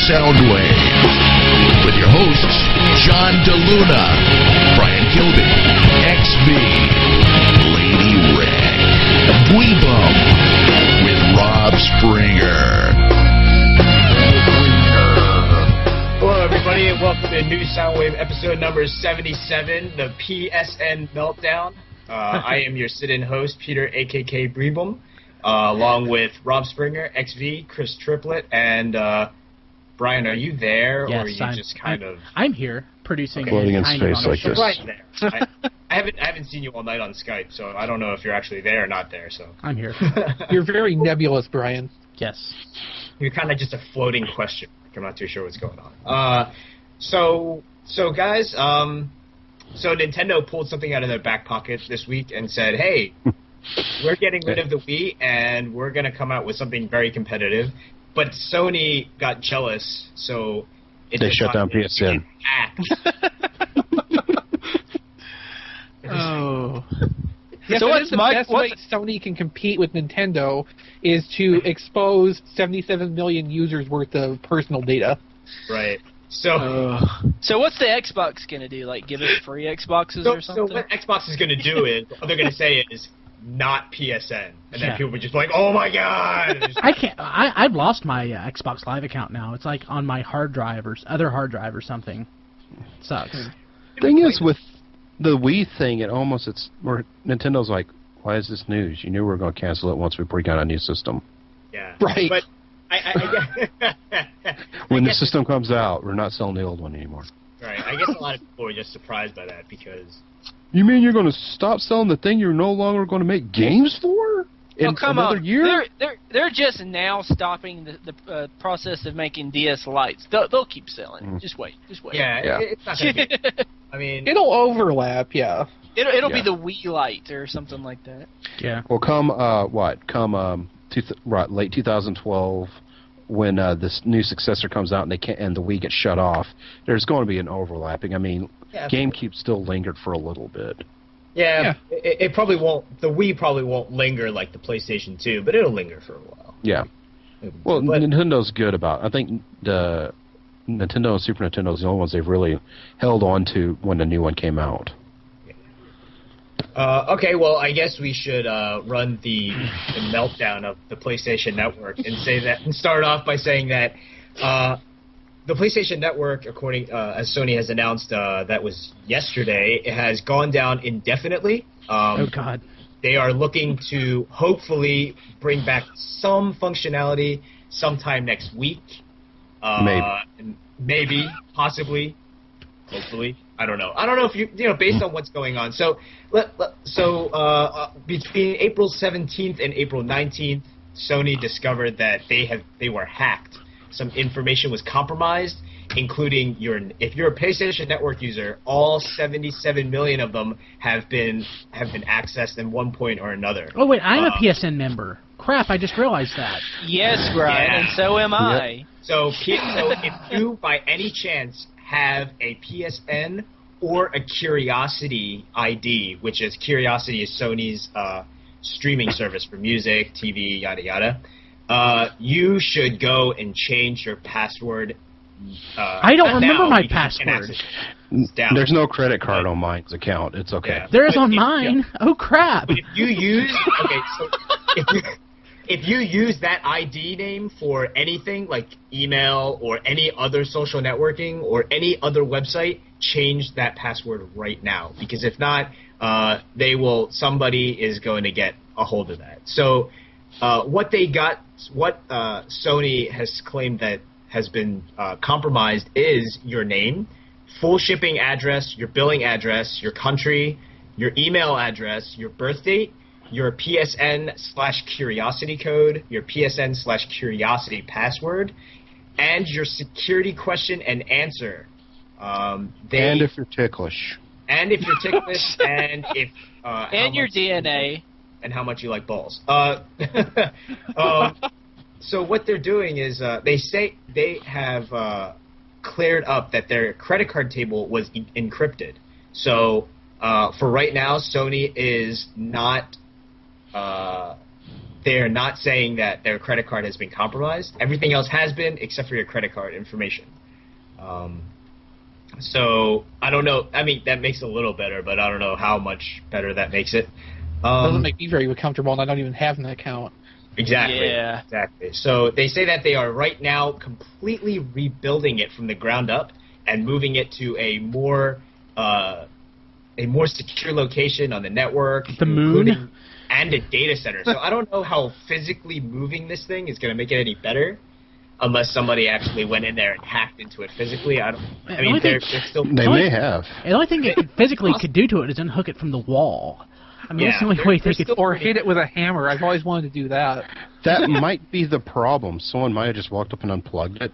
Soundwave with your hosts, John DeLuna, Brian Kilby, XV, Lady Red, Weebum, with Rob Springer. Hello, everybody, and welcome to new Soundwave episode number 77, the PSN Meltdown. I am your sit-in host, Peter, a.k.a. Breebum, along with Rob Springer, XV, Chris Triplett, and Brian, are you there, yes, or are you just kind of... I'm here, producing... Floating in space like this. Right there. I haven't seen you all night on Skype, so I don't know if you're actually there or not there, so... I'm here. You're very nebulous, Brian. Yes. You're kind of just a floating question. I'm not too sure what's going on. So guys, so Nintendo pulled something out of their back pocket this week and said, hey, we're getting rid of the Wii, and we're going to come out with something very competitive. But Sony got jealous, so... They shut down PSN. Oh. Yeah, so what's the best way Sony can compete with Nintendo is to expose 77 million users worth of personal data. Right. So what's the Xbox going to do? Like, give us free Xboxes or something? So what Xbox is going to do is, what they're going to say is, not PSN. And then people were just like, oh my god! I can't, I've lost my Xbox Live account now. It's like on my hard drive or other hard drive or something. It sucks. Thing is, with the Wii thing, where Nintendo's like, why is this news? You knew we were going to cancel it once we bring out a new system. Yeah. Right. But I when the system comes out, we're not selling the old one anymore. Right. I guess a lot of people were just surprised by that because... You mean you're going to stop selling the thing you're no longer going to make games for? In another year? They're just now stopping the process of making DS Lites. They'll keep selling. Just wait. Yeah. It's not going to be... I mean... It'll overlap, yeah. It'll be the Wii Lite or something like that. Yeah. Well, late 2012, when this new successor comes out and the Wii gets shut off, there's going to be an overlapping. I mean, GameCube still lingered for a little bit. Yeah. It probably won't. The Wii probably won't linger like the PlayStation 2, but it'll linger for a while. Yeah. Well, Nintendo's good about it. I think the Nintendo and Super Nintendo's the only ones they've really held on to when the new one came out. Okay, well, I guess we should run the meltdown of the PlayStation Network and start off by saying that the PlayStation Network, according as Sony has announced, that was yesterday, it has gone down indefinitely. Oh God! They are looking to hopefully bring back some functionality sometime next week. Maybe, possibly, hopefully. I don't know. I don't know if you based on what's going on. So between April 17th and April 19th, Sony discovered that they were hacked. Some information was compromised, including if you're a PlayStation Network user, all 77 million of them have been accessed in one point or another. Oh wait, I'm a PSN member. Crap, I just realized that. Yes, Brian, and so am I. So if you by any chance have a PSN or a Curiosity ID, which is Curiosity is Sony's streaming service for music, TV, yada yada, you should go and change your password. I don't remember my password. There's no credit card on mine's account. It's okay. Yeah. There is on mine. Yeah. Oh crap! But if you use if you use that ID name for anything like email or any other social networking or any other website, change that password right now, because if not, somebody is going to get a hold of that. So what Sony has claimed that has been compromised is your name, full shipping address, your billing address, your country, your email address, your birth date, your PSN/curiosity code, your PSN/curiosity password, and your security question and answer. And if you're ticklish. And if you're ticklish, and if and your DNA. And how much you like balls. So what they're doing is they say they have cleared up that their credit card table was encrypted. So for right now, Sony is not they're not saying that their credit card has been compromised. Everything else has been, except for your credit card information. So I don't know. I mean, that makes it a little better, but I don't know how much better that makes it. Doesn't make me very comfortable, and I don't even have an account. Exactly. Yeah. Exactly. So they say that they are right now completely rebuilding it from the ground up and moving it to a more secure location on the network, The moon, and a data center. So I don't know how physically moving this thing is going to make it any better, unless somebody actually went in there and hacked into it physically. I mean, they're still. They may have. The only thing it physically could do to it is unhook it from the wall. I mean, that's the only way they could. Or hit it with a hammer. I've always wanted to do that. That might be the problem. Someone might have just walked up and unplugged it,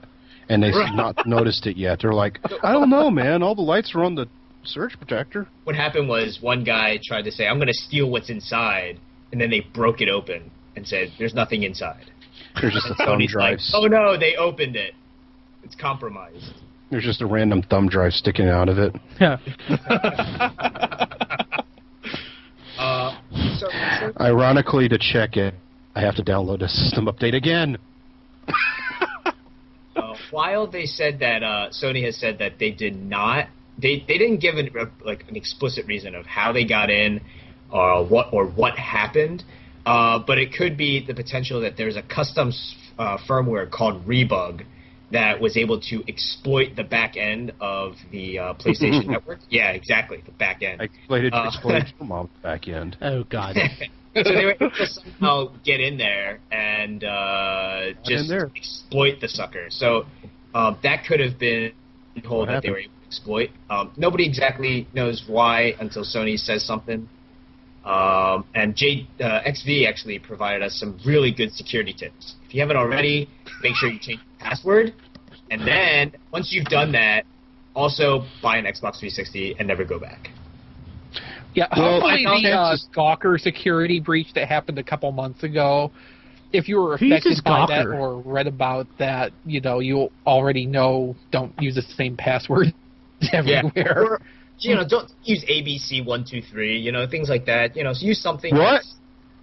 and they've not noticed it yet. They're like, I don't know, man. All the lights are on the surge protector. What happened was one guy tried to say, I'm going to steal what's inside, and then they broke it open and said, there's nothing inside. There's just a thumb drive. Like, oh no, they opened it. It's compromised. There's just a random thumb drive sticking out of it. Yeah. Ironically, to check it, I have to download a system update again. While they said that Sony has said that they did not, they didn't give an explicit reason of how they got in, or what happened, but it could be the potential that there's a custom firmware called Rebug that was able to exploit the back end of the PlayStation Network. Yeah, exactly, the back end. Exploited your mom's back end. Oh God. So they were able to somehow get in there and just exploit the sucker. So that could have been told that they were able to exploit. Nobody exactly knows why until Sony says something. And XV actually provided us some really good security tips. If you haven't already, make sure you change the password. And then, once you've done that, also buy an Xbox 360 and never go back. Yeah, hopefully the Gawker security breach that happened a couple months ago, if you were affected by that or read about that, you already know don't use the same password everywhere. Yeah. Or, don't use ABC123, things like that. So use something. What?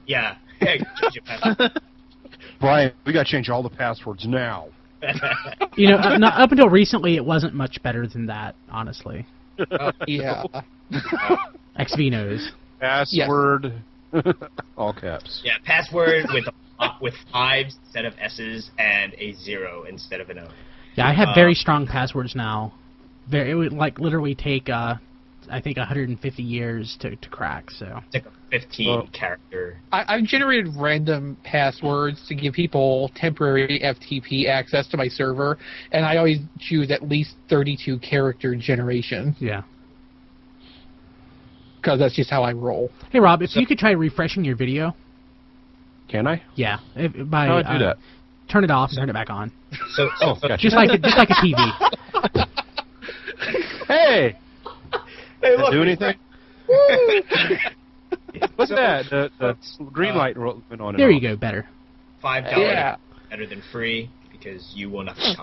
Yeah. Hey, change your password. Brian, we got to change all the passwords now. Up until recently, it wasn't much better than that, honestly. Yeah. XV knows. Password. All caps. Yeah, password with 5s instead of S's and a 0 instead of an O. Yeah, I have very strong passwords now. It would literally take I think 150 years to crack. So it's like a 15 character. I've generated random passwords to give people temporary FTP access to my server, and I always choose at least 32 character generation. Yeah. Because that's just how I roll. Hey Rob, if you could try refreshing your video. Can I? Yeah. How do I do that? Turn it off and turn it back on. Gotcha. Just like a TV. Hey! Hey, look, do anything? What's that? The green light went on. There you go. Better. $5 better than free because you will not be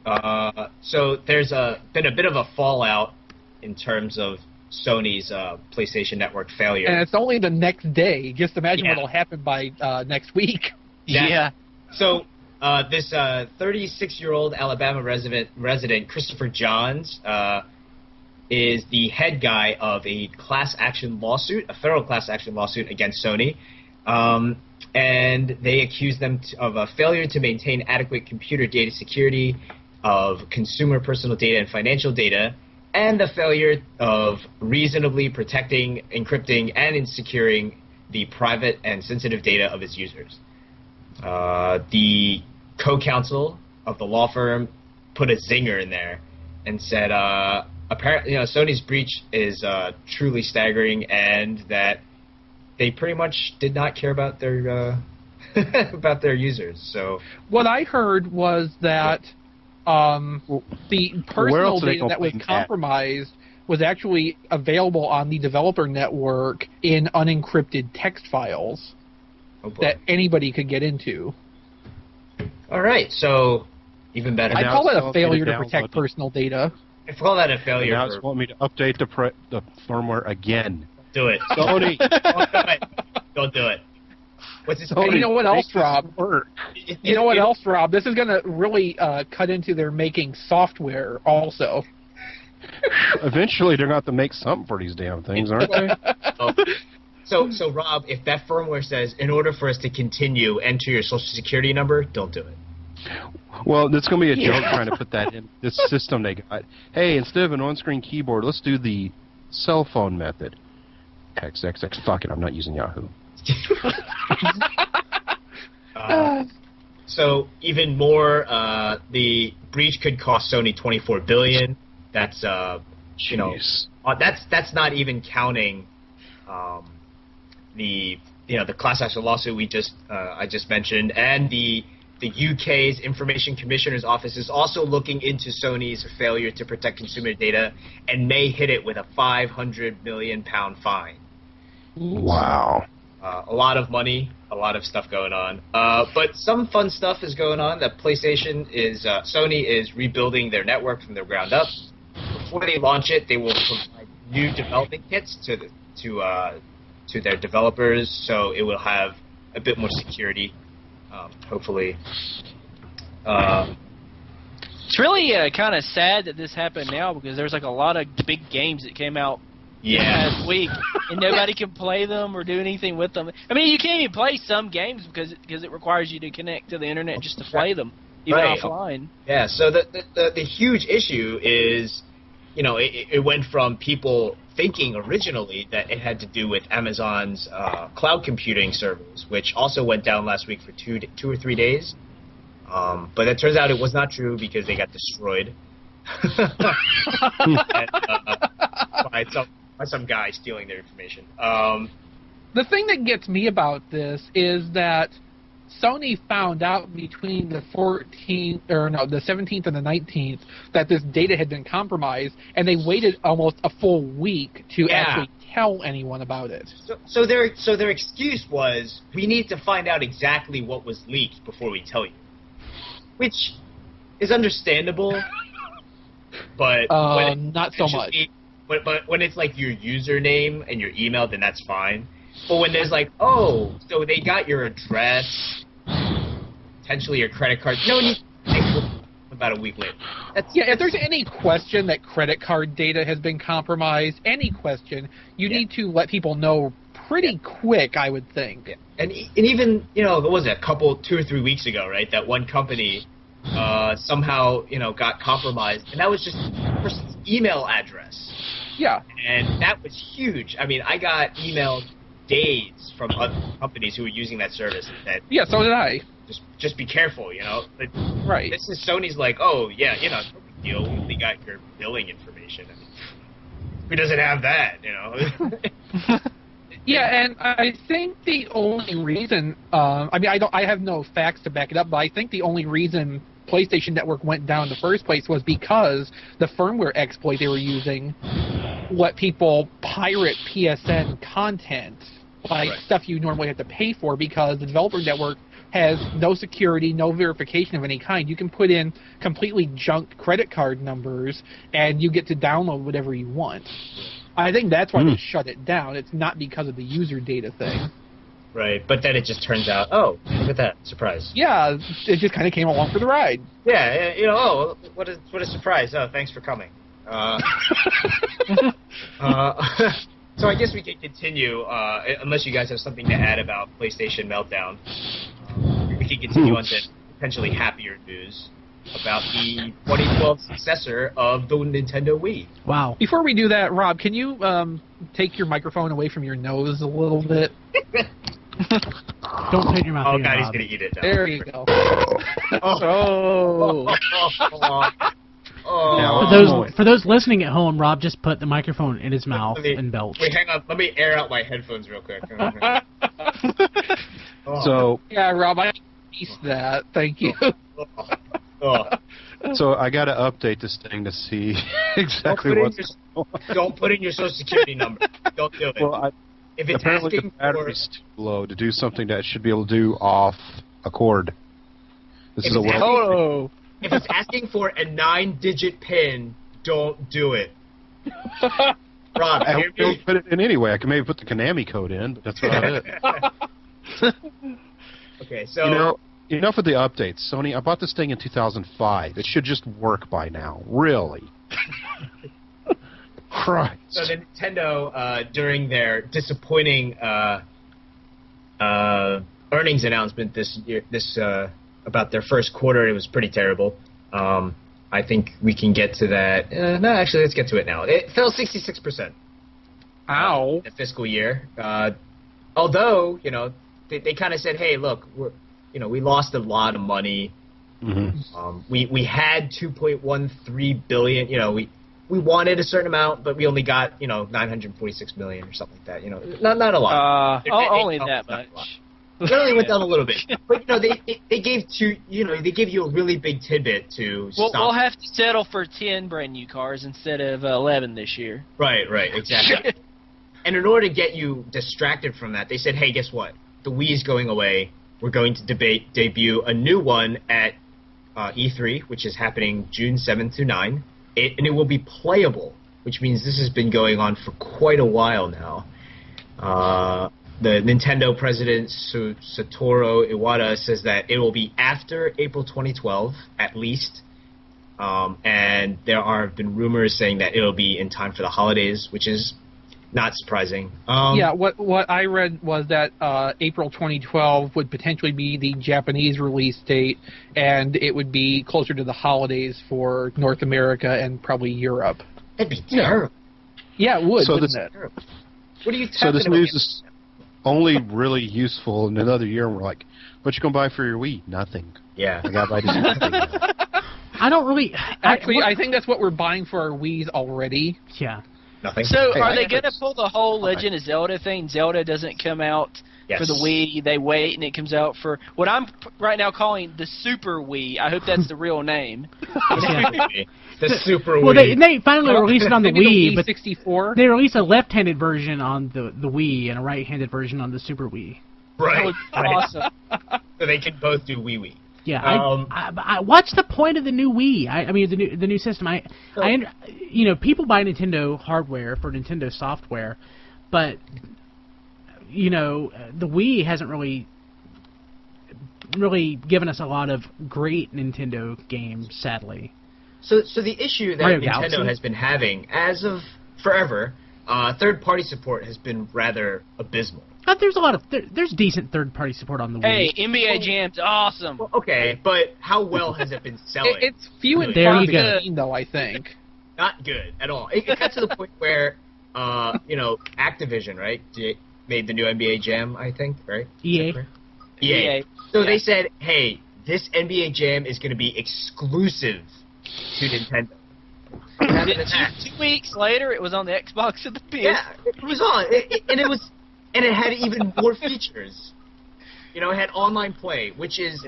compromised. So there's been a bit of a fallout in terms of Sony's PlayStation Network failure. And it's only the next day. Just imagine what'll happen by next week. Yeah. So this 36-year-old Alabama resident Christopher Johns is the head guy of a a federal class action lawsuit against Sony. And they accuse them of a failure to maintain adequate computer data security of consumer personal data and financial data, and the failure of reasonably protecting, encrypting, and securing the private and sensitive data of its users. The co-counsel of the law firm put a zinger in there and said, apparently, Sony's breach is truly staggering, and that they pretty much did not care about their about their users. So what I heard was that the personal data that was compromised was actually available on the developer network in unencrypted text files that anybody could get into. All right, so even better. I call it a failure to protect personal data. I call that a failure. Now it's want me to update the firmware again. Do it. Sony. Don't do it. What's his You know what else, Rob? You know what else, Rob? This is going to really cut into their making software also. Eventually, they're going to have to make something for these damn things, aren't they? So Rob, if that firmware says, in order for us to continue, enter your social security number, don't do it. Well, there's going to be a joke trying to put that in this system they got. Hey, instead of an on-screen keyboard, let's do the cell phone method. XXX, fuck it, I'm not using Yahoo. So even more, the breach could cost Sony $24 billion. That's that's not even counting the class action lawsuit I just mentioned, and the UK's Information Commissioner's Office is also looking into Sony's failure to protect consumer data and may hit it with a £500 million fine. Wow. A lot of money, a lot of stuff going on. But some fun stuff is going on. That Sony is rebuilding their network from the ground up. Before they launch it, they will provide new development kits to their developers, so it will have a bit more security, hopefully. It's really kind of sad that this happened now, because there's like a lot of big games that came out last week, and nobody can play them or do anything with them. I mean, you can't even play some games because it requires you to connect to the internet just to play them, even offline. Yeah, so the huge issue is, it went from people thinking originally that it had to do with Amazon's cloud computing servers, which also went down last week for 2 or 3 days. But it turns out it was not true because they got destroyed by some guy stealing their information. The thing that gets me about this is that Sony found out between the 17th and the 19th that this data had been compromised, and they waited almost a full week to actually tell anyone about it. So their excuse was, we need to find out exactly what was leaked before we tell you, which is understandable, but not so much. But when it's like your username and your email, then that's fine. But when there's like, so they got your address, potentially your credit card, no one needs about a week later. If there's any question that credit card data has been compromised, any question, you need to let people know pretty quick, I would think. Yeah. And even, what was it, 2 or 3 weeks ago, right, that one company somehow, got compromised, and that was just the person's email address. Yeah. And that was huge. I mean, I got emailed days from other companies who were using that service that so did I. Just be careful, But right. This is Sony's like, no big deal. We only got your billing information. I mean, who doesn't have that, Yeah, and I think the only reason, I have no facts to back it up, but I think the only reason PlayStation Network went down in the first place was because the firmware exploit they were using let people pirate PSN content, stuff you normally have to pay for, because the developer network has no security, no verification of any kind. You can put in completely junked credit card numbers, and you get to download whatever you want. I think that's why they shut it down. It's not because of the user data thing. Right, but then it just turns out, look at that, surprise. Yeah, it just kind of came along for the ride. Yeah, what a surprise. Oh, thanks for coming. So I guess we can continue, unless you guys have something to add about PlayStation Meltdown. We can continue on to potentially happier news about the 2012 successor of the Nintendo Wii. Wow. Before we do that, Rob, can you take your microphone away from your nose a little bit? Don't put your mouth. Oh God, he's gonna eat it now. There you go. For those listening at home, Rob just put the microphone in his mouth and belched. Wait, hang on. Let me air out my headphones real quick. So yeah, Rob, I pieced that. Thank you. So I got to update this thing to see exactly what's going on. Don't put in your social security number. Don't do it. Well, if it's apparently the battery's too low to do something that it should be able to do off a cord. This is a if it's asking for a 9-digit PIN, don't do it. Rob, I don't put it in anyway. I can maybe put the Konami code in, but that's about it. Okay, so... You know, enough of the updates. Sony, I bought this thing in 2005. It should just work by now. Really. Christ. So the Nintendo, during their disappointing earnings announcement this year, about their first quarter, it was pretty terrible. I think we can get to that. No, actually, let's get to it now. It fell 66%. Ow. The fiscal year. Although, they kind of said, hey, look, we lost a lot of money. Mm-hmm. We had 2.13 billion. We wanted a certain amount, but we only got 946 million or something like that. Not a lot. Only that much. It only went down a little bit, but they gave you a really big tidbit to stop. We'll have to settle for 10 brand new cars instead of 11 this year. Right, exactly. And in order to get you distracted from that, they said, hey, guess what? The Wii is going away. We're going to debut a new one at E3, which is happening June 7th to 9th. And it will be playable, which means this has been going on for quite a while now. The Nintendo president, Satoru Iwata, says that it will be after April 2012, at least. And there have been rumors saying that it'll be in time for the holidays, which is not surprising. What I read was that April 2012 would potentially be the Japanese release date, and it would be closer to the holidays for North America and probably Europe. That'd be terrible. Yeah, it would, so wouldn't it? What are you So this news is only really useful in another year, and we're like, what you gonna buy for your Wii? Nothing. Yeah. I gotta buy this nothing. I don't really... Actually, I think that's what we're buying for our Wiis already. Yeah. Nothing. So are they going to pull the whole Legend of Zelda thing? Zelda doesn't come out for the Wii. They wait, and it comes out for what I'm right now calling the Super Wii. I hope that's the real name. The Super Wii. Well, they finally released it on the Wii, but 64. They released a left-handed version on the Wii and a right-handed version on the Super Wii. Right. That was awesome. So they can both do Wii. Yeah, what's the point of the new Wii? I mean, the new system. People buy Nintendo hardware for Nintendo software, but the Wii hasn't really given us a lot of great Nintendo games, sadly. So the issue that Nintendo has been having as of forever, third-party support has been rather abysmal. There's decent third-party support on the Wii. Hey, NBA Jam's awesome. Well, okay, but how well has it been selling? It's few and there far you go. between, though, I think. Not good at all. It got to the point where, Activision, right, made the new NBA Jam, I think, right? EA. So they said, hey, this NBA Jam is going to be exclusive to Nintendo. 2 weeks later, it was on the Xbox and the PS. Yeah, it was on, and it had even more features. It had online play, which is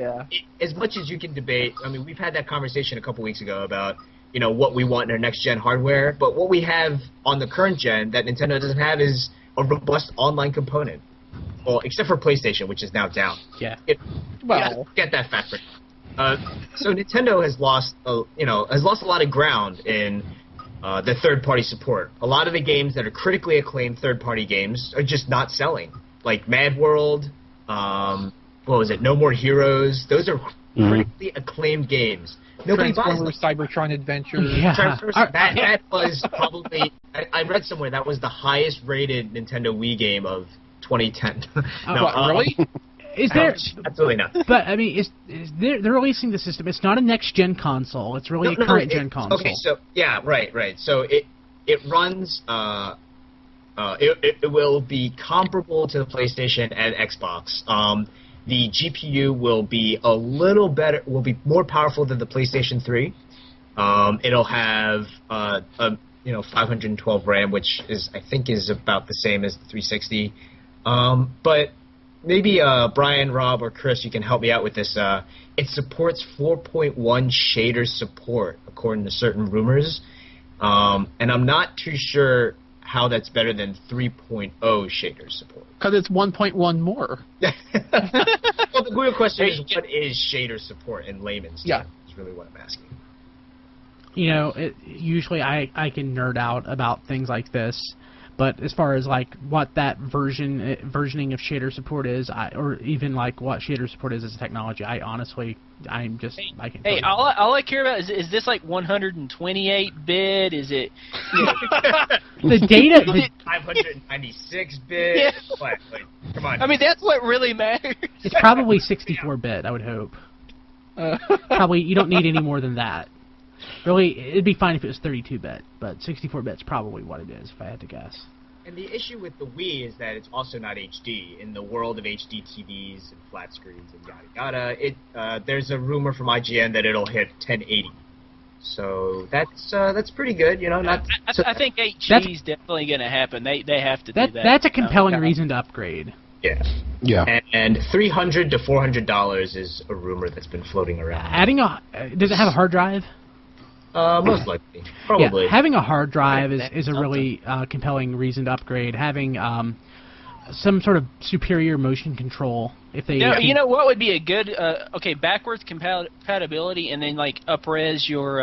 as much as you can debate. I mean, we've had that conversation a couple weeks ago about what we want in our next gen hardware, but what we have on the current gen that Nintendo doesn't have is a robust online component. Well, except for PlayStation, which is now down. Yeah. Get that fact right. So Nintendo has lost a lot of ground in the third-party support. A lot of the games that are critically acclaimed third-party games are just not selling. Like Mad World, what was it? No More Heroes. Those are critically acclaimed games. Nobody buys them. Cybertron Adventure. Yeah. That was probably... I read somewhere that was the highest-rated Nintendo Wii game of 2010. Really? Is there? Absolutely not. But I mean, they're releasing the system. It's not a next-gen console. It's really a current-gen console. Okay, so right. So it runs. It will be comparable to the PlayStation and Xbox. The GPU will be a little better. Will be more powerful than the PlayStation 3. It'll have 512 RAM, which I think is about the same as the 360. But maybe Brian, Rob, or Chris, you can help me out with this. It supports 4.1 shader support, according to certain rumors. And I'm not too sure how that's better than 3.0 shader support. Because it's 1.1 more. Well, the real question is, what is shader support in layman's terms? Yeah. Is really what I'm asking. Usually I can nerd out about things like this. But as far as like what that versioning of shader support is, or even like what shader support is as a technology, I honestly, I can't. Hey, all I care about is this like 128-bit? Is it? You know, the data? 596-bit. Yeah. What? Like, come on. I mean, that's what really matters. It's probably 64-bit. I would hope. Probably you don't need any more than that. Really, it'd be fine if it was 32-bit, but 64-bit's probably what it is, if I had to guess. And the issue with the Wii is that it's also not HD. In the world of HD TVs and flat screens and yada yada, there's a rumor from IGN that it'll hit 1080. So that's pretty good, you know. I think HD is definitely going to happen. They have to do that. That's a compelling reason to upgrade. Yeah. Yeah. And $300 to $400 is a rumor that's been floating around. Does it have a hard drive? Most likely. Probably. Yeah, having a hard drive is a really compelling reason to upgrade. Having some sort of superior motion control. If they, you know what would be a good backwards compatibility, and then like up-res your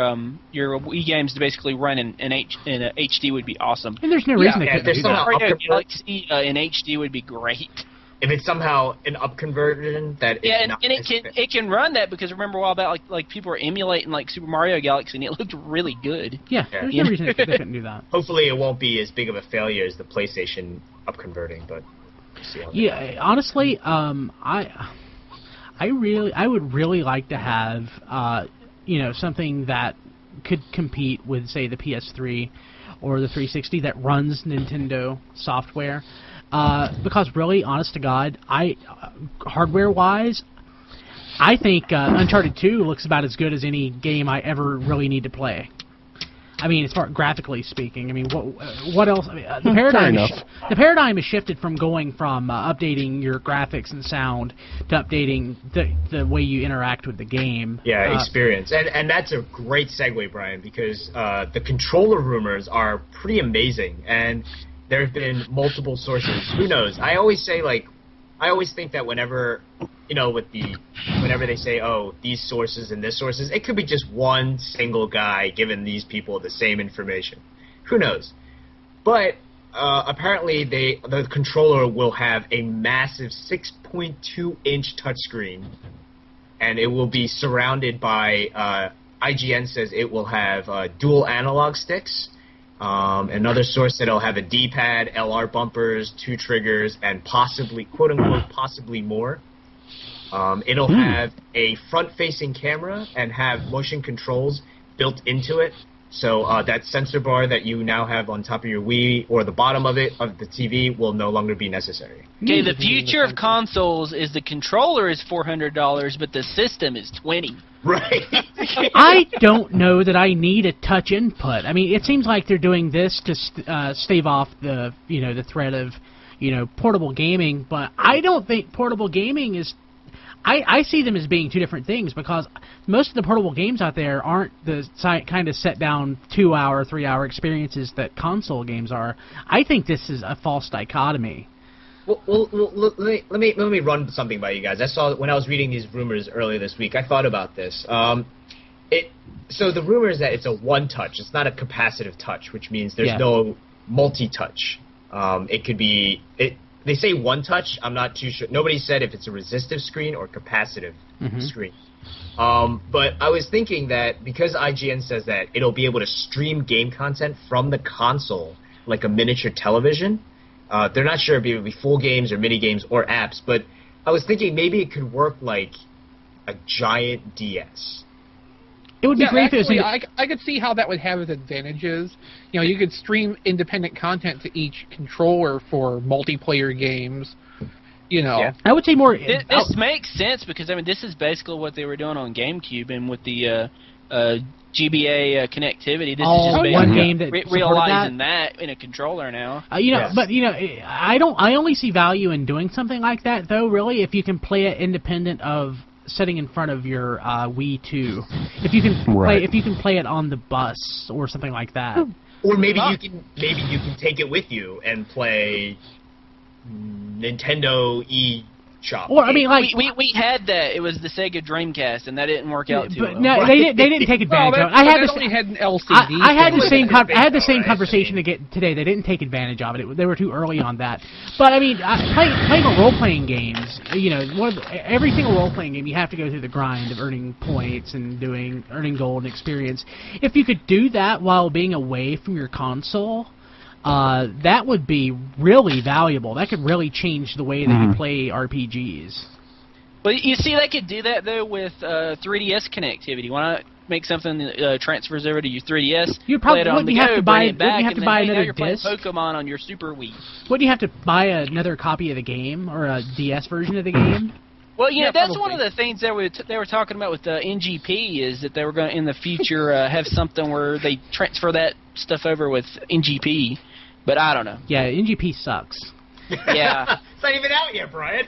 Wii games to basically run in HD would be awesome. And there's no reason they couldn't do that. Mario Galaxy in HD would be great. If it's somehow an up conversion that it can run that, because remember a while back like people were emulating like Super Mario Galaxy and it looked really good. Yeah, there's no reason they couldn't do that. Hopefully it won't be as big of a failure as the PlayStation up converting, but we'll see how yeah, honestly, I would really like to have something that could compete with say the PS3 or the 360 that runs Nintendo software. Because really, honest to God, hardware-wise, I think Uncharted 2 looks about as good as any game I ever really need to play. I mean, as far graphically speaking, I mean, what else? I mean, the paradigm has shifted from going from updating your graphics and sound to updating the way you interact with the game. Yeah, experience, and that's a great segue, Brian, because the controller rumors are pretty amazing, and there have been multiple sources. Who knows? I always think that whenever they say, oh, these sources and this sources, it could be just one single guy giving these people the same information. Who knows? But apparently the controller will have a massive 6.2-inch touchscreen, and it will be surrounded by, IGN says it will have dual analog sticks. Another source said it'll have a D-pad, LR bumpers, 2 triggers, and possibly, quote-unquote, possibly more. It'll have a front-facing camera and have motion controls built into it. So that sensor bar that you now have on top of your Wii or the bottom of it, of the TV, will no longer be necessary. Okay, the future of consoles is the controller is $400, but the system is $20. Right. I don't know that I need a touch input. I mean, it seems like they're doing this to stave off the threat of portable gaming, but I don't think portable gaming is. I see them as being two different things, because most of the portable games out there aren't the kind of set down 2-hour, 3-hour experiences that console games are. I think this is a false dichotomy. Well, let me run something by you guys. I saw when I was reading these rumors earlier this week. I thought about this. So the rumor is that it's a one-touch. It's not a capacitive touch, which means there's no multi-touch. It could be They say one touch. I'm not too sure. Nobody said if it's a resistive screen or capacitive screen. But I was thinking that because IGN says that it'll be able to stream game content from the console like a miniature television. They're not sure if it would be full games or mini games or apps, but I was thinking maybe it could work like a giant DS. It would be great actually, I could see how that would have its advantages. You could stream independent content to each controller for multiplayer games. I would say more. This makes sense because this is basically what they were doing on GameCube, and with the GBA connectivity. This is just one game that realizing that in a controller now. But I only see value in doing something like that, though. Really, if you can play it independent of setting in front of your Wii 2, if you can play it on the bus or something like that, or maybe you can take it with you and play Nintendo shop. Or I mean, like we had that. It was the Sega Dreamcast, and that didn't work out too well. No, they didn't take advantage of it. I had an LCD. I had the same thing, I had the though, same right? conversation today. They didn't take advantage of it. They were too early on that. But I mean, playing role-playing games, you know, every single role-playing game, you have to go through the grind of earning points and earning gold and experience. If you could do that while being away from your console, that would be really valuable. That could really change the way that you play RPGs. But you see, they could do that though with 3DS connectivity. Why not make something that transfers over to your 3DS? You probably play it on the have go, to buy. bring it back, You have to and buy then, hey, now another you're playing disc. Pokemon on your Super Wii. Wouldn't you have to buy another copy of the game or a DS version of the game? Well, yeah, that's probably. one of the things that they were talking about with NGP is that they were going to in the future have something where they transfer that stuff over with NGP. But I don't know. Yeah, NGP sucks. Yeah. It's not even out yet, Brian.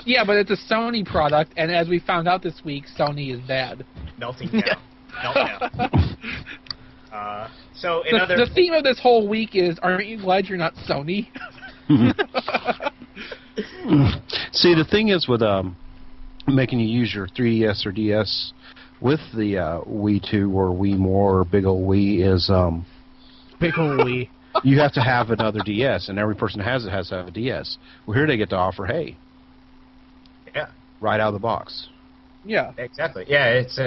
Yeah, but it's a Sony product, and as we found out this week, Sony is bad. Melting down. So in The theme of this whole week is, aren't you glad you're not Sony? See, the thing is with making you use your 3DS or DS with the Wii 2 or Wii More or Big Ol' Wii is Big ol' Wii. you have to have another DS, and every person has to have a DS. Well, here they get to offer, hey, Yeah. right out of the box. Yeah. Exactly. Yeah, it's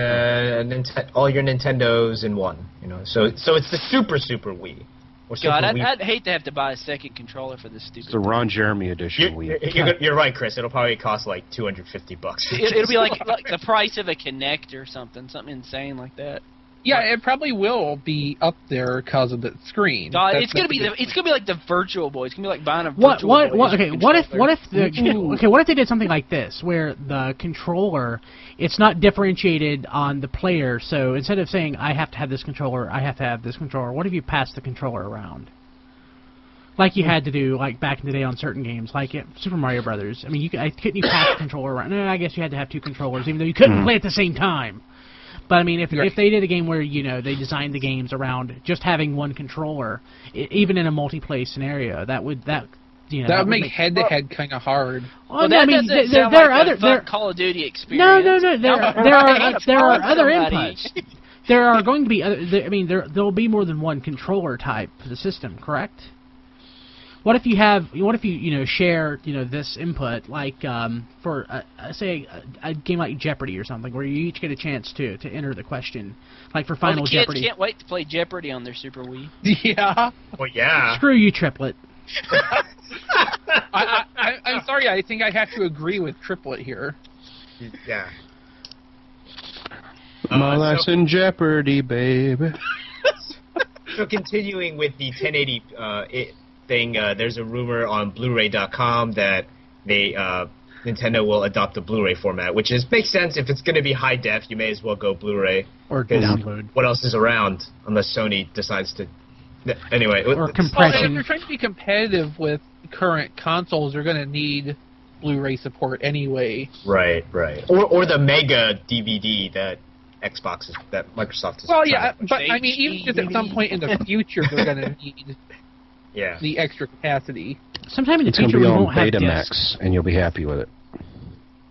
all your Nintendos in one. You know, so it's the Super Wii. Or God, Super Wii. I'd hate to have to buy a second controller for this stupid It's the Ron Jeremy edition Wii. You're right, Chris. It'll probably cost like $250. It'll be like the price of a Kinect or something insane like that. Yeah, it probably will be up there because of the screen. God, That's it's gonna be like the Virtual Boy. It's gonna be like buying a What Virtual Boy. what if they did something like this where the controller, it's not differentiated on the player, so instead of saying I have to have this controller, I have to have this controller, what if you pass the controller around? Like you had to do like back in the day on certain games, like Super Mario Brothers. I mean, couldn't you pass the controller around? No, I guess you had to have two controllers, even though you couldn't play at the same time. But I mean, if they did a game where they designed the games around just having one controller, even in a multiplayer scenario, that would make head-to-head kind of hard. Well, that doesn't sound like a fun Call of Duty experience. No. There are other inputs. There are going to be there'll be more than one controller type for the system, correct? What if you share this input like for say a game like Jeopardy or something where you each get a chance to enter the question, like for Final the kids Jeopardy. Can't wait to play Jeopardy on their Super Wii. Yeah. Well, yeah. Screw you, Triplet. I'm sorry. I think I have to agree with Triplet here. Yeah. My life's in jeopardy, baby. So continuing with the 1080 thing, there's a rumor on Blu-ray.com that Nintendo will adopt the Blu-ray format, which makes sense. If it's going to be high def, you may as well go Blu-ray. Or download. What else is around unless Sony decides to... Anyway. Or compression. If you're trying to be competitive with current consoles, you're going to need Blu-ray support anyway. Right. Or the Mega DVD that Microsoft is... Well, yeah, but I mean, even if at some point in the future they're going to need... Yeah. The extra capacity. Sometime in the It's going to future be we on won't have Betamax, discs. and you'll be happy with it.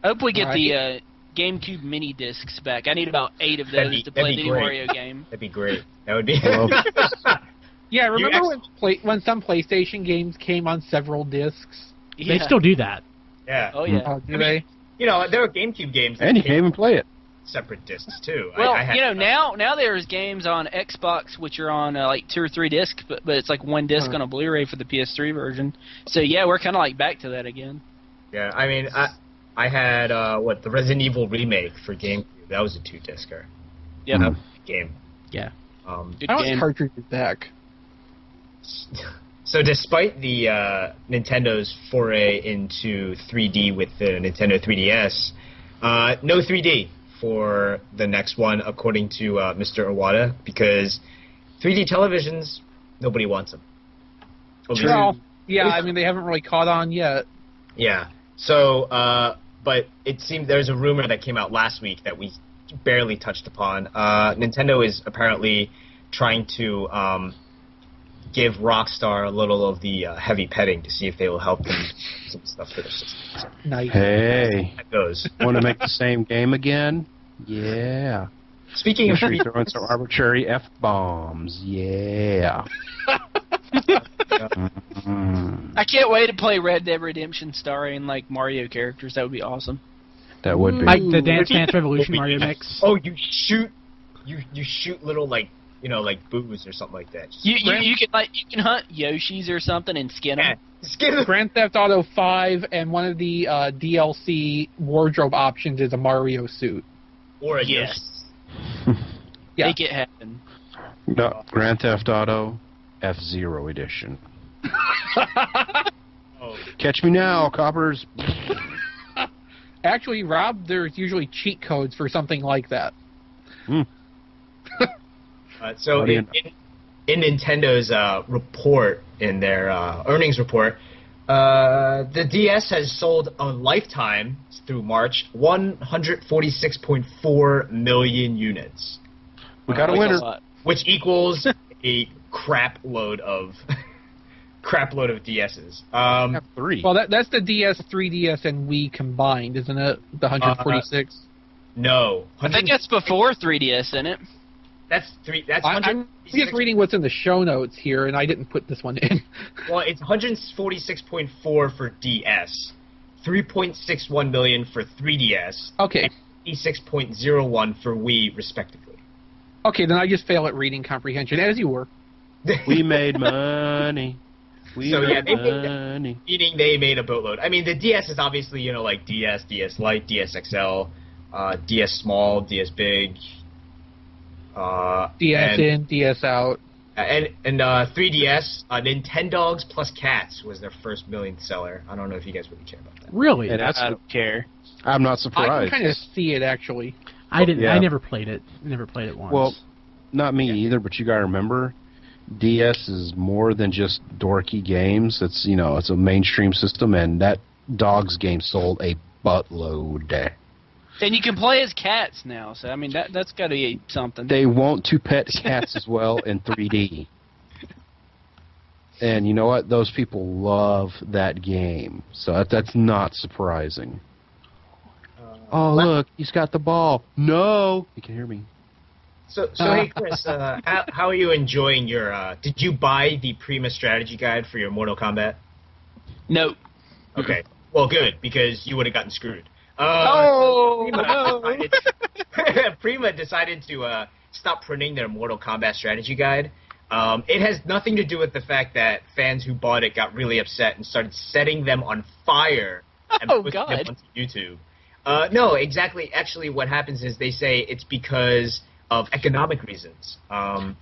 I hope we get the GameCube mini discs back. I need about 8 of those to play the Mario game. That'd be great. That would be... Yeah, remember when some PlayStation games came on several discs? Yeah. They still do that. Yeah. Oh, yeah. Do they? There were GameCube games that And you can't even play it. separate discs, too. Well, now there's games on Xbox which are on like 2 or 3 discs, but it's like one disc on a Blu-ray for the PS3 version. So yeah, we're kind of like back to that again. Yeah, I mean, I had the Resident Evil remake for GameCube. That was a 2-discer. Yeah. Game. Yeah. Good I want game. cartridges back. So despite the Nintendo's foray into 3D with the Nintendo 3DS, no 3D for the next one, according to Mr. Iwata, because 3D televisions, nobody wants them. Well, yeah, I mean, they haven't really caught on yet. Yeah. So, but it seemed there's a rumor that came out last week that we barely touched upon. Nintendo is apparently trying to give Rockstar a little of the heavy petting to see if they will help them some stuff for their system. So, Nice. Hey, that goes. want to make the same game again? Yeah. Speaking of You're throwing some arbitrary F-bombs. Yeah. I can't wait to play Red Dead Redemption starring like Mario characters. That would be awesome. That would be. Like the Dance Dance Revolution Mario mix. Oh, you shoot little like boos or something like that. You can hunt Yoshis or something and skin them. Skin them. Grand Theft Auto 5 and one of the DLC wardrobe options is a Mario suit. Or a Yes. Yeah. Make it happen. No, Grand Theft Auto F-Zero Edition. Oh. Catch me now, coppers. Actually, Rob, there's usually cheat codes for something like that. So in Nintendo's report, in their earnings report, the DS has sold a lifetime through March 146.4 million units. We got a winner. Which equals a crap load of DSs. Have 3. Well, that's the DS, 3DS, and Wii combined, isn't it? The 146. No, I think that's before 3DS, isn't it? that's 3. That's I'm just reading what's in the show notes here, and I didn't put this one in. Well, it's 146.4 for DS, 3.61 million for 3DS, Okay. 86.01 for Wii, respectively. Okay, then I just fail at reading comprehension, as you were. We made money. So yeah, meaning they made a boatload. I mean, the DS is obviously like DS, DS Lite, DS XL, DS Small, DS Big, DS in, DS out. and 3DS. Nintendogs plus Cats was their first millionth seller. I don't know if you guys really care about that. Really? And I don't care. I'm not I surprised. can kind of see it, actually. I didn't. Yeah. I never played it. Never played it once. Well, not me either, but you gotta remember, DS is more than just dorky games. It's it's a mainstream system, and that Dogs game sold a buttload. And you can play as cats now, so I mean that's got to be something. They want to pet cats as well in 3D. And you know what? Those people love that game, so that's not surprising. Oh, look, he's got the ball. No, you can hear me. So hey, Chris, how are you enjoying your? Did you buy the Prima strategy guide for your Mortal Kombat? No. Okay, well, good, because you would have gotten screwed. Prima decided to stop printing their Mortal Kombat strategy guide. It has nothing to do with the fact that fans who bought it got really upset and started setting them on fire and posting them onto YouTube. No, exactly. Actually, what happens is they say it's because of economic reasons.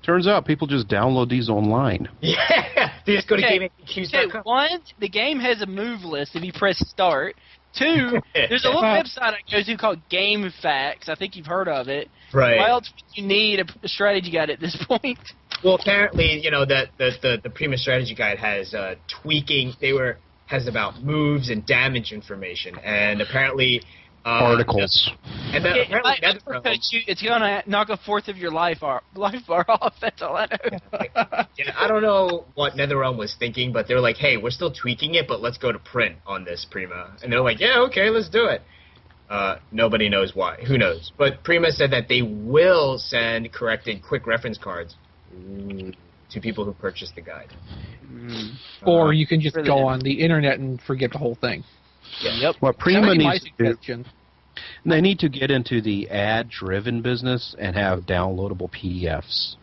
Turns out people just download these online. Yeah, they just go to GameAQs.com. One, the game has a move list if you press start. 2, there's a little website I go to called GameFAQs. I think you've heard of it. Right. Why else would you need a strategy guide at this point? Well, apparently, the Prima strategy guide has has about moves and damage information, and apparently Articles. And then apparently it's gonna knock a fourth of your life bar off. That's all I know. I don't know what NetherRealm was thinking, but they're like, "Hey, we're still tweaking it, but let's go to print on this Prima." And they're like, "Yeah, okay, let's do it." Nobody knows why. Who knows? But Prima said that they will send corrected quick reference cards to people who purchase the guide. Or you can just go on the internet and forget the whole thing. Yeah. Yep. What Prima That would be needs my to do, suggestion. they need to get into the ad-driven business and have downloadable PDFs.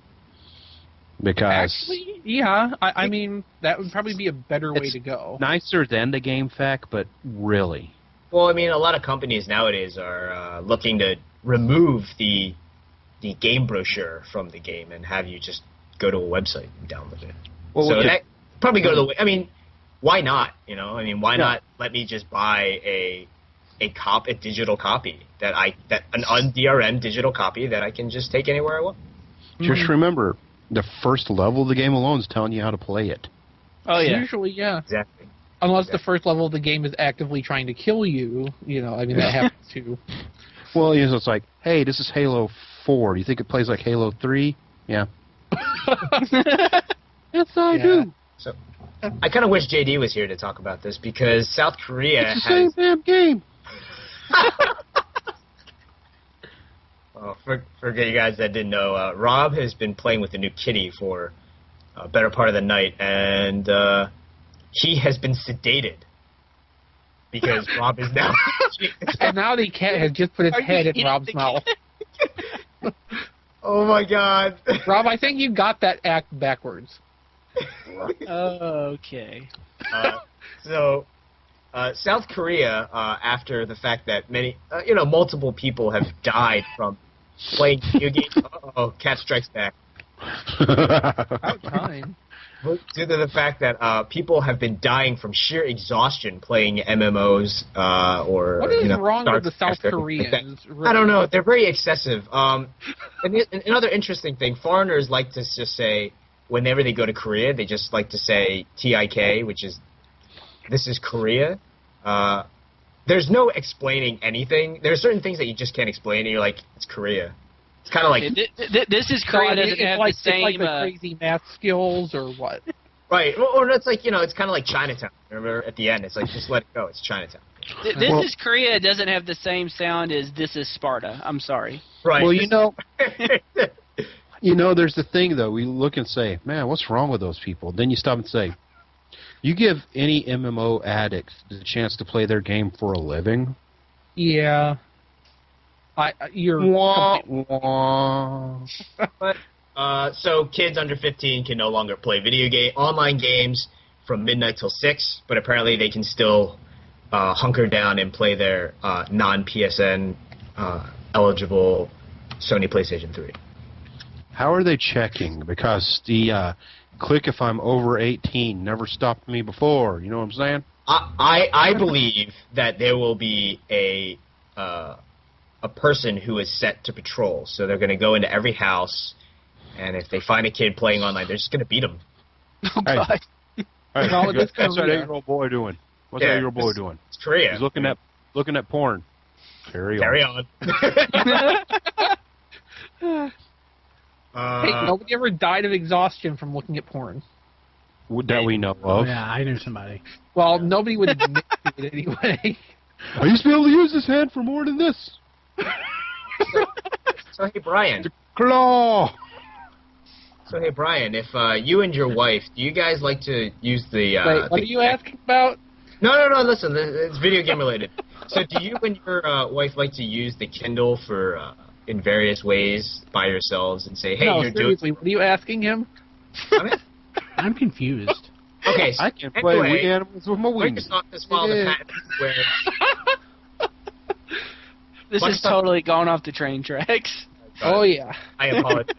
Because Actually, yeah, I mean, that would probably be a better way to go. nicer than the GameFAQ, but really. Well, I mean, a lot of companies nowadays are looking to remove the game brochure from the game and have you just go to a website and download it. Well, so that probably go to the. I mean, why not? Why not let me just buy a digital copy an un-DRM digital copy that I can just take anywhere I want. Just remember, the first level of the game alone is telling you how to play it. Oh yeah. Usually, yeah. Exactly. Unless the first level of the game is actively trying to kill you, I mean, that happens too. Well, it's like, hey, this is Halo 4. Do you think it plays like Halo 3? Yeah. Yes, I do. So, I kind of wish JD was here to talk about this because South Korea It's the same damn game. Well, for you guys that didn't know, Rob has been playing with the new kitty for a better part of the night, and he has been sedated because Rob is now. And now the cat has just put its head in Rob's mouth. Oh my God, Rob, I think you got that act backwards. Okay. So, South Korea, after the fact that multiple people have died from playing video games. Uh-oh, Cat Strikes Back. About time. Due to the fact that people have been dying from sheer exhaustion playing MMOs or What is wrong with the South Like Koreans? I don't know. They're very excessive. And another interesting thing, foreigners like to just say, whenever they go to Korea, they just like to say TIK, which is, this is Korea. There's no explaining anything. There are certain things that you just can't explain, and you're like, it's Korea. It's kind of like... This is Korea doesn't have the same... It's like the crazy math skills, or what? Right. Or it's like, it's kind of like Chinatown. Remember, at the end, it's like, just let it go. It's Chinatown. This is Korea doesn't have the same sound as this is Sparta. I'm sorry. Right. Well, there's the thing, though. We look and say, man, what's wrong with those people? Then you stop and say, you give any MMO addict the chance to play their game for a living? Yeah. You're... But, so kids under 15 can no longer play online games from midnight till 6, but apparently they can still hunker down and play their non-PSN eligible Sony PlayStation 3. How are they checking? Because the click if I'm over 18 never stopped me before. You know what I'm saying? I believe that there will be a person who is set to patrol. So they're going to go into every house, and if they find a kid playing online, they're just going to beat them. Oh, God. Hey, what's that 8-year-old boy doing? What's that 8-year-old boy doing? It's Korea. He's looking at porn. Carry on. Hey, nobody ever died of exhaustion from looking at porn. That we know of. Yeah, I knew somebody. Well, nobody would admit to it anyway. I used to be able to use this hand for more than this. So hey, Brian. Claw. So hey, Brian, if you and your wife, do you guys like to use the... Wait, what are you asking about? No, listen, it's video game related. So do you and your wife like to use the Kindle for... in various ways by yourselves and say, hey, no, you're seriously, what are you asking him? I'm confused. Okay, so I can play with animals with my wings. Microsoft has filed a patent where... This is totally gone off the train tracks. Oh, yeah. I apologize.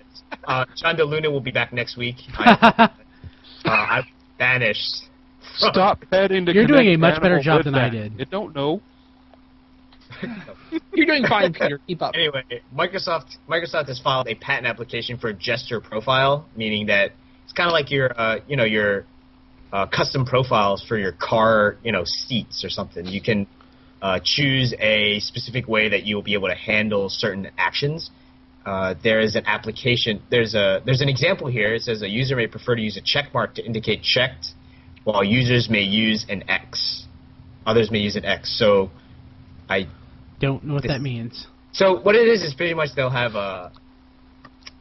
John DeLuna will be back next week. I'm banished. Stop petting to You're doing a much animal better job with than that. I did. You don't know. You're doing fine, Peter. Keep up. Anyway, Microsoft has filed a patent application for gesture profile, meaning that it's kind of like your custom profiles for your car, seats or something. You can choose a specific way that you will be able to handle certain actions. There is an application. There's an example here. It says a user may prefer to use a check mark to indicate checked, while users may use an X. Others may use an X. So, I don't know what that means. So what it is pretty much they'll have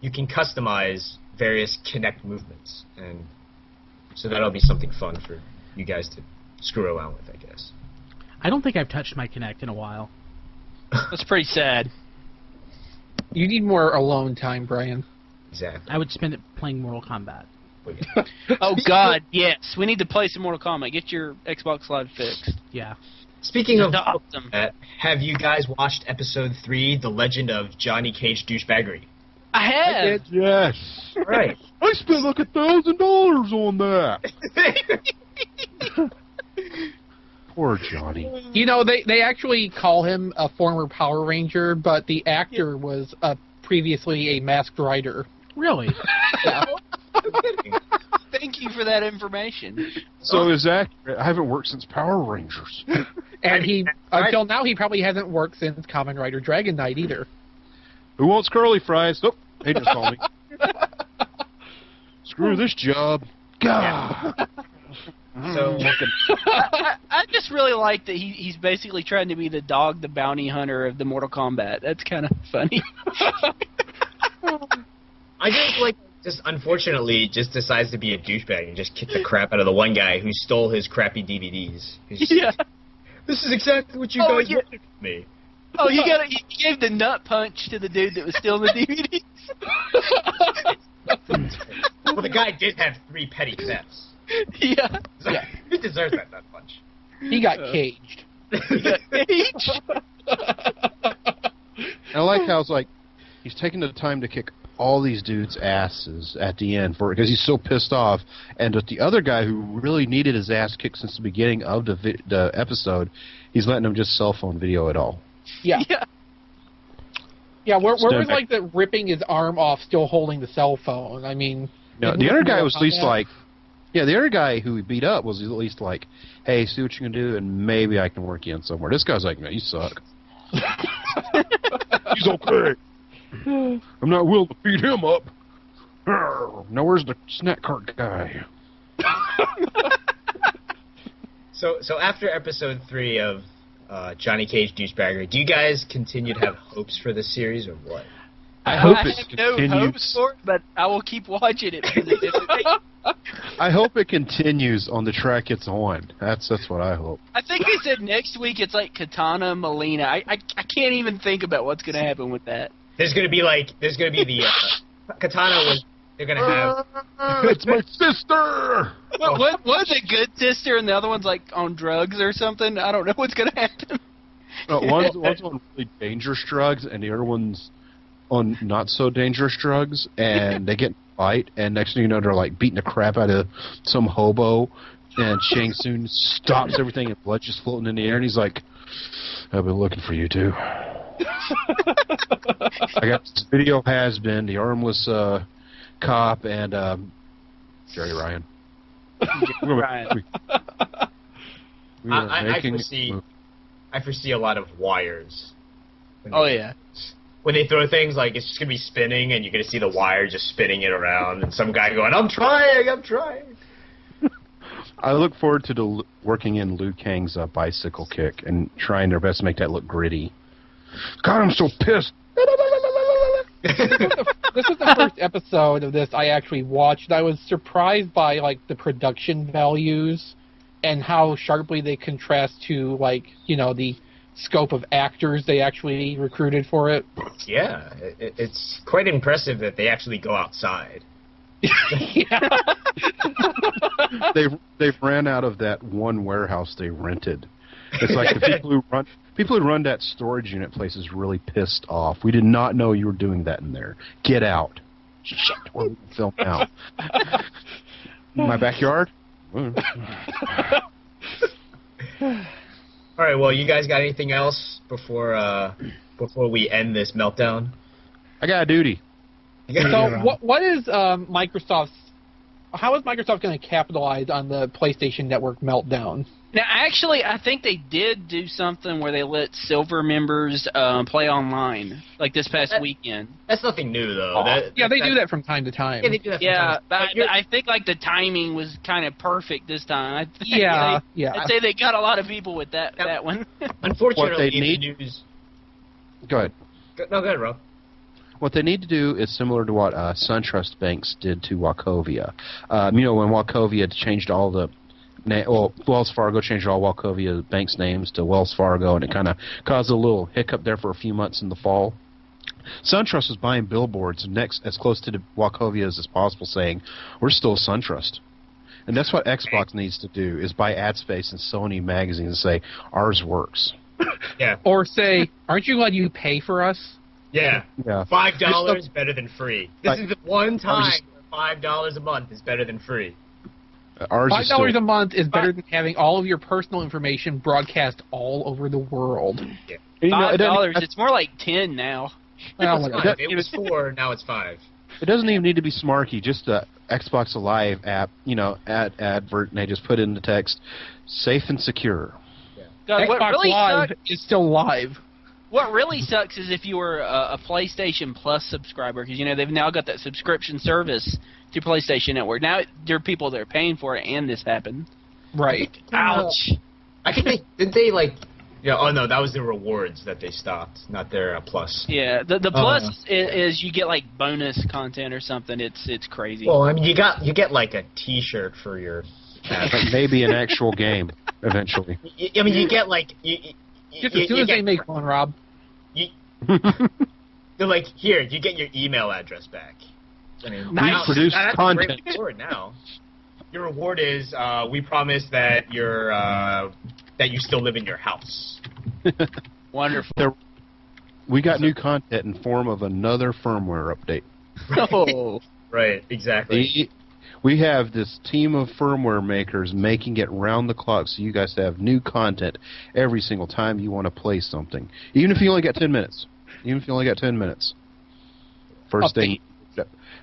you can customize various Kinect movements, and so that'll be something fun for you guys to screw around with, I guess. I don't think I've touched my Kinect in a while. That's pretty sad. You need more alone time, Brian. Exactly. I would spend it playing Mortal Kombat. Oh, God, yes. We need to play some Mortal Kombat. Get your Xbox Live fixed. Yeah. Speaking of awesome. Have you guys watched episode 3, The Legend of Johnny Cage Douchebaggery? I have. Yes. Right. I spent like $1,000 on that. Poor Johnny. They actually call him a former Power Ranger, but the actor was previously a Masked Rider. Really? Yeah. Thank you for that information. So is that... I haven't worked since Power Rangers. And until now, he probably hasn't worked since Kamen Rider Dragon Knight either. Who wants curly fries? Oh, they just called me. Screw this job. God. So I just really like that he's basically trying to be the dog, the bounty hunter of the Mortal Kombat. That's kind of funny. I just unfortunately just decides to be a douchebag and just kick the crap out of the one guy who stole his crappy DVDs. Yeah. This is exactly what you guys wanted from me. Oh, he gave the nut punch to the dude that was stealing the DVDs. Well, the guy did have 3 petty thefts. Yeah. So he deserves that nut punch. He got caged. I like how it's like he's taking the time to kick all these dudes' asses at the end because he's so pissed off, and with the other guy who really needed his ass kicked since the beginning of the episode, he's letting him just cell phone video it all. Yeah. Where was like the ripping his arm off, still holding the cell phone? I mean, no, the other guy was at least like, the other guy who he beat up was at least like, hey, see what you can do, and maybe I can work you in somewhere. This guy's like, no, you suck. He's okay. I'm not willing to beat him up. Now where's the snack cart guy? So after episode 3 of Johnny Cage Douchebaggery, do you guys continue to have hopes for this series or what? I hope I it have no continues. hopes for it, but I will keep watching it. I hope it continues on the track it's on. That's what I hope. I think they said next week it's like Katana Melina. I can't even think about what's going to happen with that. There's gonna be the Katana was. They're gonna have. It's my sister. One's a good sister and the other one's like on drugs or something. I don't know what's gonna happen. One's on really dangerous drugs and the other one's on not so dangerous drugs, and they get in a fight, and next thing you know they're like beating the crap out of some hobo, and Shang Tsung stops everything and blood's just floating in the air, and he's like, "I've been looking for you too." I got this video has been the armless cop and Jerry Ryan. I foresee a lot of wires. When they throw things, like it's just gonna be spinning, and you're gonna see the wire just spinning it around, and some guy going, "I'm trying." I look forward to working in Liu Kang's bicycle kick and trying their best to make that look gritty. God, I'm so pissed. This was the first episode of this I actually watched. I was surprised by like the production values and how sharply they contrast to like the scope of actors they actually recruited for it. Yeah, it's quite impressive that they actually go outside. They've ran out of that one warehouse they rented. It's like the people who run that storage unit place is really pissed off. We did not know you were doing that in there. Get out. Shit, where we film now? My backyard? All right, well, you guys got anything else before we end this meltdown? I got a duty. So what is Microsoft's? How is Microsoft going to capitalize on the PlayStation Network meltdown? Now, actually, I think they did do something where they let silver members play online, like this past weekend. That's nothing new, though. They do that from time to time. Yeah, they do that from time to time. But I think like the timing was kind of perfect this time. I'd say they got a lot of people with that one. Unfortunately, the news. Go ahead. No, go ahead, Rob. What they need to do is similar to what SunTrust banks did to Wachovia. When Wachovia changed all the Wells Fargo changed all Wachovia banks' names to Wells Fargo, and it kind of caused a little hiccup there for a few months in the fall. SunTrust was buying billboards as close to the Wachovia as possible, saying, "We're still SunTrust." And that's what Xbox needs to do, is buy ad space in Sony magazines and say, "Ours works." Yeah. Or say, "Aren't you glad you pay for us?" Yeah. $5 better than free. This is the one time where $5 a month is better than free. $5 a month is better than having all of your personal information broadcast all over the world. Yeah. $5. It's more like 10 now. It was 4, now it's 5. It doesn't even need to be smarky. Just the Xbox Live app, advert, and they just put in the text, "Safe and secure." Yeah. God, Xbox Live is still live. What really sucks is if you were a PlayStation Plus subscriber, because they've now got that subscription service to PlayStation Network. Now there are people that are paying for it, and this happened. Right. Ouch. I think they like. Yeah. Oh no, that was the rewards that they stopped, not their Plus. Yeah. The Plus is you get like bonus content or something. It's crazy. Well, I mean, you get like a T-shirt for your. Like maybe an actual game eventually. I mean, you get like. Just as soon as they make one, Rob. They're like, here, you get your email address back. I mean, nice. We produce content. A great reward now. Your reward is we promise that you still live in your house. Wonderful. We got new content in form of another firmware update. Oh, right, exactly. We have this team of firmware makers making it round the clock so you guys have new content every single time you want to play something. Even if you only got 10 minutes. First thing,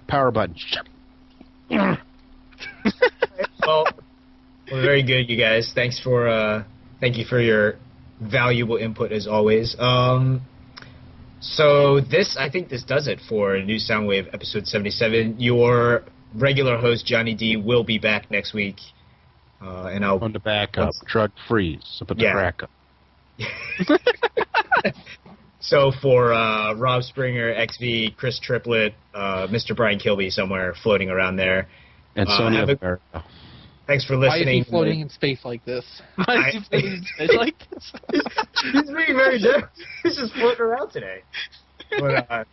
power button. Well, very good, you guys. Thank you for your valuable input as always. So I think this does it for New Soundwave episode 77. Your regular host Johnny D will be back next week, and I'll on the backup, drug free, so put the crack up. So for Rob Springer, XV, Chris Triplett, Mr. Brian Kilby somewhere floating around there, and Sony America. Thanks for listening. Why is he floating in space like this? Why is he floating in space like this? He's being very generous. He's just floating around today. But,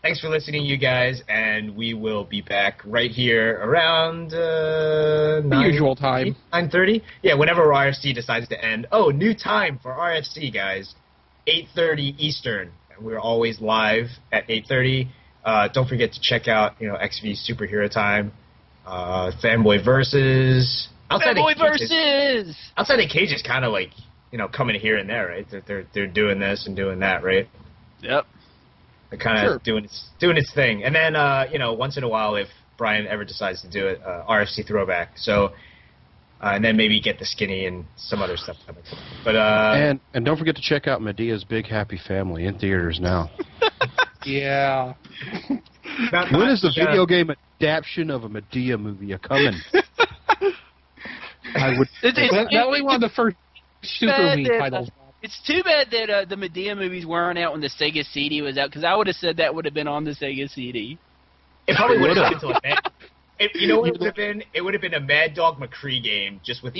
thanks for listening, you guys, and we will be back right here around the usual time, 9:30. Yeah, whenever RFC decides to end. Oh, new time for RFC, guys, 8:30 Eastern. And we're always live at 8:30. Don't forget to check out XV's Superhero Time, Fanboy Versus. Fanboy Versus. Outside the Cage is kind of like coming here and there, right? They're doing this and doing that, right? Yep. They're kind of doing its thing, and then once in a while, if Brian ever decides to do it, RFC Throwback. So, and then maybe get the Skinny and some other stuff coming. But and don't forget to check out Medea's Big Happy Family in theaters now. Yeah. When is the video game adaptation of a Medea movie coming? I would. That was one of the first Super Wii titles. It's too bad that the Medea movies weren't out when the Sega CD was out, because I would have said that would have been on the Sega CD. It probably would have been. You know what it would have been? It would have been a Mad Dog McCree game just with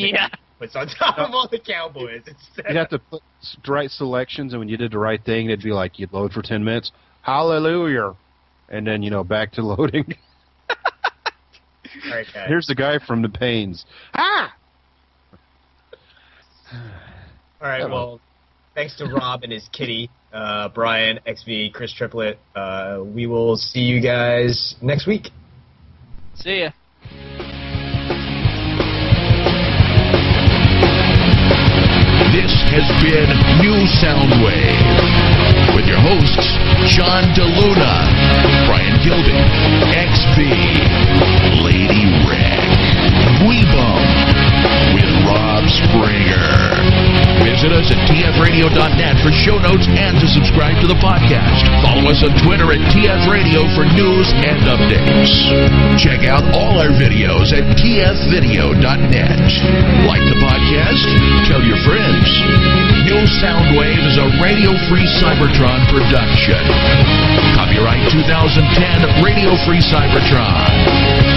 puts on top of all the cowboys. You'd have to put right selections, and when you did the right thing, it'd be like you'd load for 10 minutes. Hallelujah. And then, back to loading. All right, guys. Here's the guy from the Pains. Ah! All right, well, thanks to Rob and his kitty, Brian, XV, Chris Triplett. We will see you guys next week. See ya. This has been New Soundwave with your hosts, John DeLuna, Brian Gilby, XB, Lady Reg, Weebum, with Rob Springer. Visit us at tfradio.net for show notes and to subscribe to the podcast. Follow us on Twitter at tfradio for news and updates. Check out all our videos at tfvideo.net. Like the podcast? Tell your friends. New Soundwave is a radio-free Cybertron production. Copyright 2010 Radio Free Cybertron.